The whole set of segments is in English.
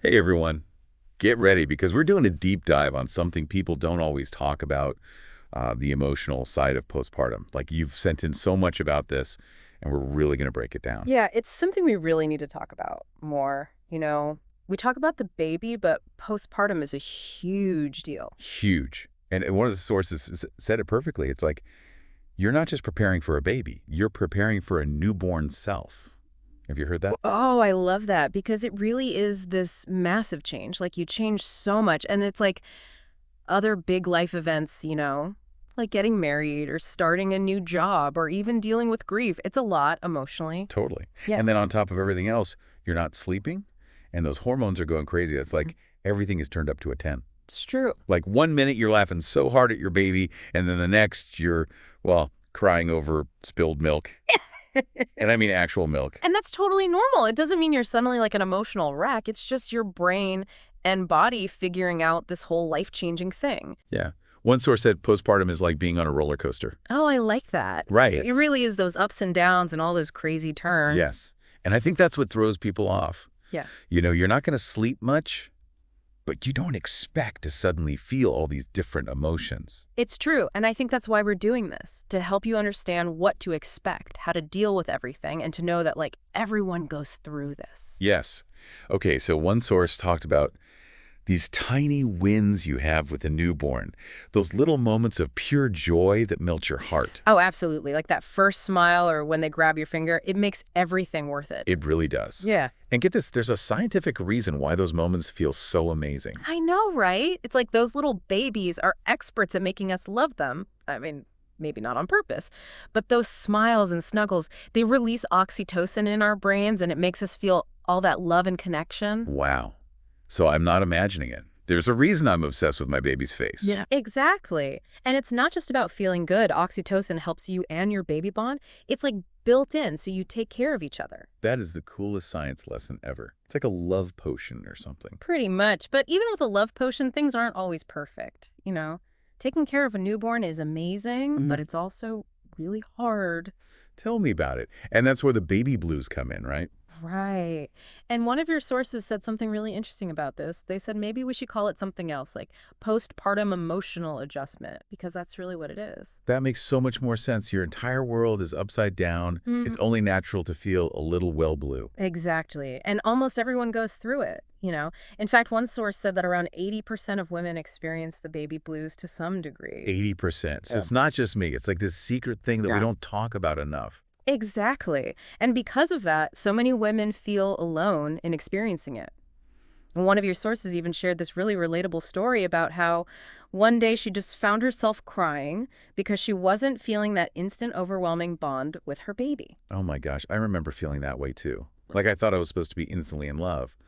Hey everyone, get ready because we're doing a deep dive on something people don't always talk about, the emotional side of postpartum. Like you've sent in so much about this, and we're really going to break it down. Yeah, it's something we really need to talk about more. We talk about the baby, but postpartum is a huge deal. Huge. And one of the sources said it perfectly. It's like you're not just preparing for a baby, you're preparing for a newborn self. Have you heard that? Oh, I love that because it really is this massive change. Like you change so much, and it's like other big life events, like getting married or starting a new job or even dealing with grief. It's a lot emotionally. Totally. Yeah, And then on top of everything else, you're not sleeping, and those hormones are going crazy. It's like everything is turned up to a 10. it's true. Like 1 minute you're laughing so hard at your baby, and then the next you're, well, crying over spilled milk. And I mean actual milk. And that's totally normal. It doesn't mean you're suddenly like an emotional wreck. It's just your brain and body figuring out this whole life-changing thing. Yeah. One source said postpartum is like being on a roller coaster. Oh, I like that. Right. It really is those ups and downs and all those crazy turns. Yes. And I think that's what throws people off. Yeah. You're not going to sleep much, but you don't expect to suddenly feel all these different emotions. It's true. And I think that's why we're doing this, to help you understand what to expect, how to deal with everything, and to know that, like, everyone goes through this. Yes. Okay, so one source talked about these tiny wins you have with a newborn, those little moments of pure joy that melt your heart. Oh, absolutely. Like that first smile or when they grab your finger, it makes everything worth it. It really does. Yeah. And get this, there's a scientific reason why those moments feel so amazing. I know, right? It's like those little babies are experts at making us love them. I mean, maybe not on purpose, but those smiles and snuggles, they release oxytocin in our brains and it makes us feel all that love and connection. Wow. So I'm not imagining it. There's a reason I'm obsessed with my baby's face. Yeah, exactly. And it's not just about feeling good. Oxytocin helps you and your baby bond. It's like built in, so you take care of each other. That is the coolest science lesson ever. It's like a love potion or something. Pretty much. But even with a love potion, things aren't always perfect. Taking care of a newborn is amazing, but it's also really hard. Tell me about it. And that's where the baby blues come in, right? Right. And one of your sources said something really interesting about this. They said maybe we should call it something else, like postpartum emotional adjustment, because that's really what it is. That makes so much more sense. Your entire world is upside down. It's only natural to feel a little well blue. Exactly. And almost everyone goes through it. In fact, one source said that around 80% of women experience the baby blues to some degree. 80%. So Yeah. it's not just me. It's like this secret thing that we Yeah. don't talk about enough. Exactly. And because of that, so many women feel alone in experiencing it. And one of your sources even shared this really relatable story about how one day she just found herself crying because she wasn't feeling that instant overwhelming bond with her baby. Oh my gosh, I remember feeling that way too. Like I thought I was supposed to be instantly in love,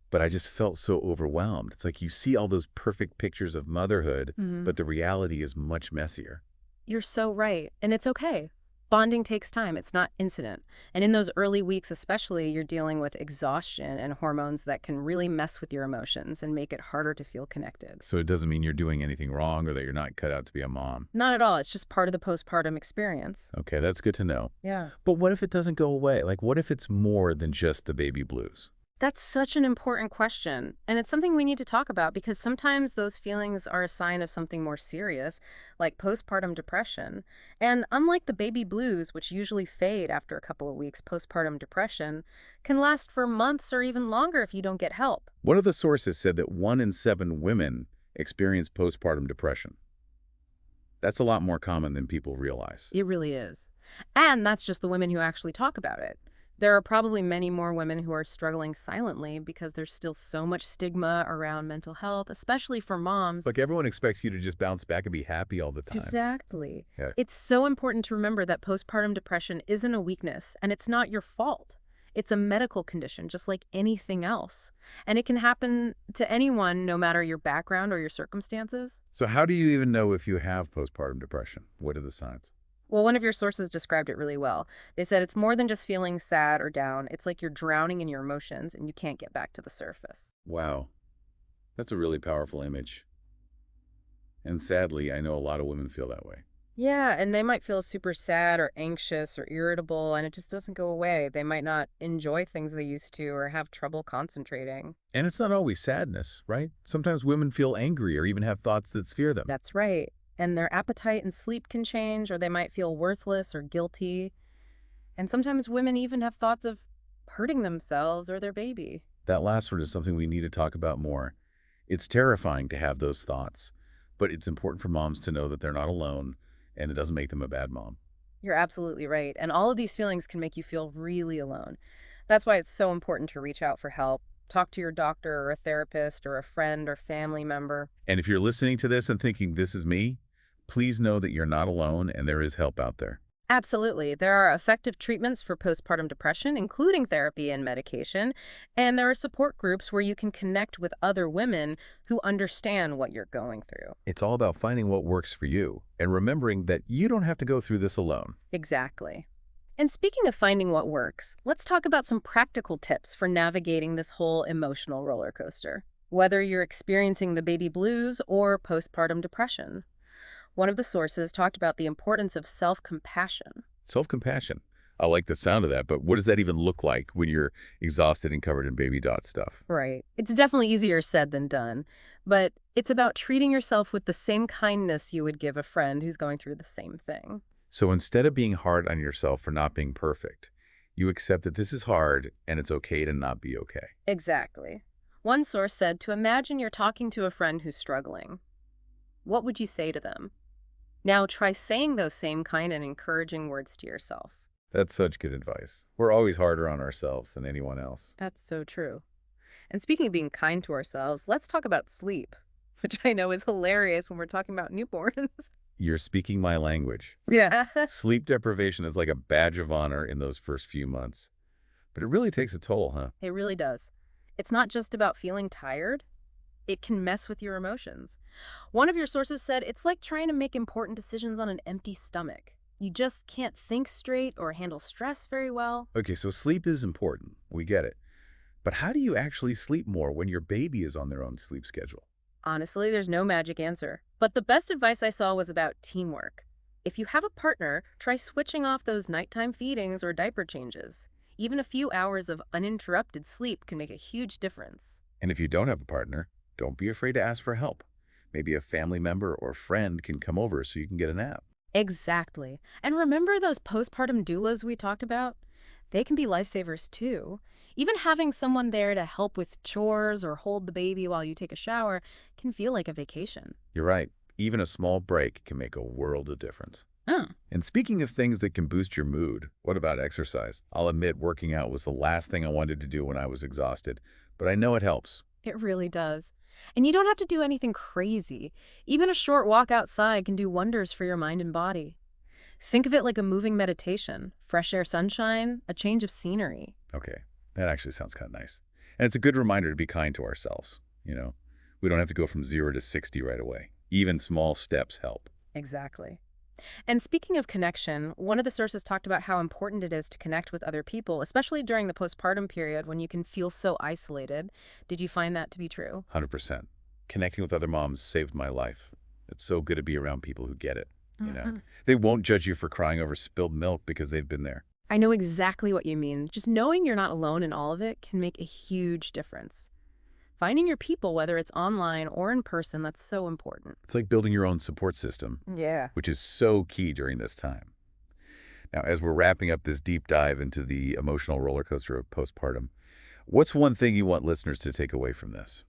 but I just felt so overwhelmed. It's like you see all those perfect pictures of motherhood, but the reality is much messier. You're so right. And it's okay. Bonding takes time. It's not instant. And in those early weeks especially, you're dealing with exhaustion and hormones that can really mess with your emotions and make it harder to feel connected. So it doesn't mean you're doing anything wrong or that you're not cut out to be a mom. Not at all. It's just part of the postpartum experience. Okay, that's good to know. Yeah. But what if it doesn't go away? Like, what if it's more than just the baby blues? That's such an important question. And it's something we need to talk about because sometimes those feelings are a sign of something more serious, like postpartum depression. And unlike the baby blues, which usually fade after a couple of weeks, postpartum depression can last for months or even longer if you don't get help. One of the sources said that 1 in 7 women experience postpartum depression. That's a lot more common than people realize. It really is. And that's just the women who actually talk about it. There are probably many more women who are struggling silently because there's still so much stigma around mental health, especially for moms. Like everyone expects you to just bounce back and be happy all the time. Exactly. Yeah. It's so important to remember that postpartum depression isn't a weakness, and it's not your fault. It's a medical condition, just like anything else. And it can happen to anyone, no matter your background or your circumstances. So how do you even know if you have postpartum depression? What are the signs? Well, one of your sources described it really well. They said it's more than just feeling sad or down. It's like you're drowning in your emotions and you can't get back to the surface. Wow. That's a really powerful image. And sadly, I know a lot of women feel that way. Yeah, and they might feel super sad or anxious or irritable, and it just doesn't go away. They might not enjoy things they used to or have trouble concentrating. And it's not always sadness, right? Sometimes women feel angry or even have thoughts that fear them. That's right. And their appetite and sleep can change, or they might feel worthless or guilty. And sometimes women even have thoughts of hurting themselves or their baby. That last one is something we need to talk about more. It's terrifying to have those thoughts, but it's important for moms to know that they're not alone and it doesn't make them a bad mom. You're absolutely right. And all of these feelings can make you feel really alone. That's why it's so important to reach out for help. Talk to your doctor or a therapist or a friend or family member. And if you're listening to this and thinking, this is me, please know that you're not alone and there is help out there. Absolutely. There are effective treatments for postpartum depression, including therapy and medication. And there are support groups where you can connect with other women who understand what you're going through. It's all about finding what works for you and remembering that you don't have to go through this alone. Exactly. And speaking of finding what works, let's talk about some practical tips for navigating this whole emotional roller coaster, whether you're experiencing the baby blues or postpartum depression. One of the sources talked about the importance of self-compassion. Self-compassion. I like the sound of that, but what does that even look like when you're exhausted and covered in baby dot stuff? Right. It's definitely easier said than done, but it's about treating yourself with the same kindness you would give a friend who's going through the same thing. So instead of being hard on yourself for not being perfect, you accept that this is hard and it's okay to not be okay. Exactly. One source said to imagine you're talking to a friend who's struggling. What would you say to them? Now try saying those same kind and encouraging words to yourself. That's such good advice. We're always harder on ourselves than anyone else. That's so true. And speaking of being kind to ourselves, let's talk about sleep, which I know is hilarious when we're talking about newborns. You're speaking my language. Yeah. Sleep deprivation is like a badge of honor in those first few months. But it really takes a toll, huh? It really does. It's not just about feeling tired. It can mess with your emotions. One of your sources said it's like trying to make important decisions on an empty stomach. You just can't think straight or handle stress very well. Okay, so sleep is important. We get it. But how do you actually sleep more when your baby is on their own sleep schedule? Honestly, there's no magic answer. But the best advice I saw was about teamwork. If you have a partner, try switching off those nighttime feedings or diaper changes. Even a few hours of uninterrupted sleep can make a huge difference. And if you don't have a partner, don't be afraid to ask for help. Maybe a family member or friend can come over so you can get a nap. Exactly. And remember those postpartum doulas we talked about? They can be lifesavers too. Even having someone there to help with chores or hold the baby while you take a shower can feel like a vacation. You're right. Even a small break can make a world of difference. Oh, And speaking of things that can boost your mood, what about exercise? I'll admit working out was the last thing I wanted to do when I was exhausted, but I know it helps. it really does. And you don't have to do anything crazy. Even a short walk outside can do wonders for your mind and body. Think of it like a moving meditation, fresh air sunshine, a change of scenery. Okay, that actually sounds kind of nice. And it's a good reminder to be kind to ourselves, you know? We don't have to go from 0 to 60 right away. Even small steps help. Exactly. And speaking of connection, one of the sources talked about how important it is to connect with other people, especially during the postpartum period when you can feel so isolated. Did you find that to be true? 100%. Connecting with other moms saved my life. It's so good to be around people who get it, you know? Mhm. They won't judge you for crying over spilled milk because they've been there. I know exactly what you mean. Just knowing you're not alone in all of it can make a huge difference. Finding your people, whether it's online or in person, that's so important. It's like building your own support system, Yeah. which is so key during this time. Now, as we're wrapping up this deep dive into the emotional roller coaster of postpartum, what's one thing you want listeners to take away from this?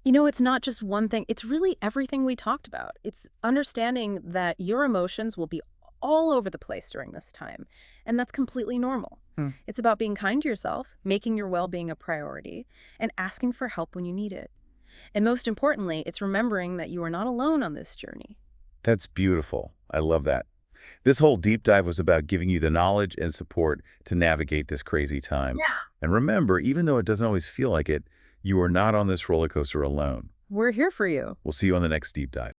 You know, it's not just one thing. It's really everything we talked about. It's understanding that your emotions will be all over the place during this time, and that's completely normal. Hmm. It's about being kind to yourself, making your well-being a priority, and asking for help when you need it. And most importantly, it's remembering that you are not alone on this journey. That's beautiful. I love that. This whole deep dive was about giving you the knowledge and support to navigate this crazy time. Yeah. And remember, even though it doesn't always feel like it, you are not on this roller coaster alone. We're here for you. We'll see you on the next deep dive.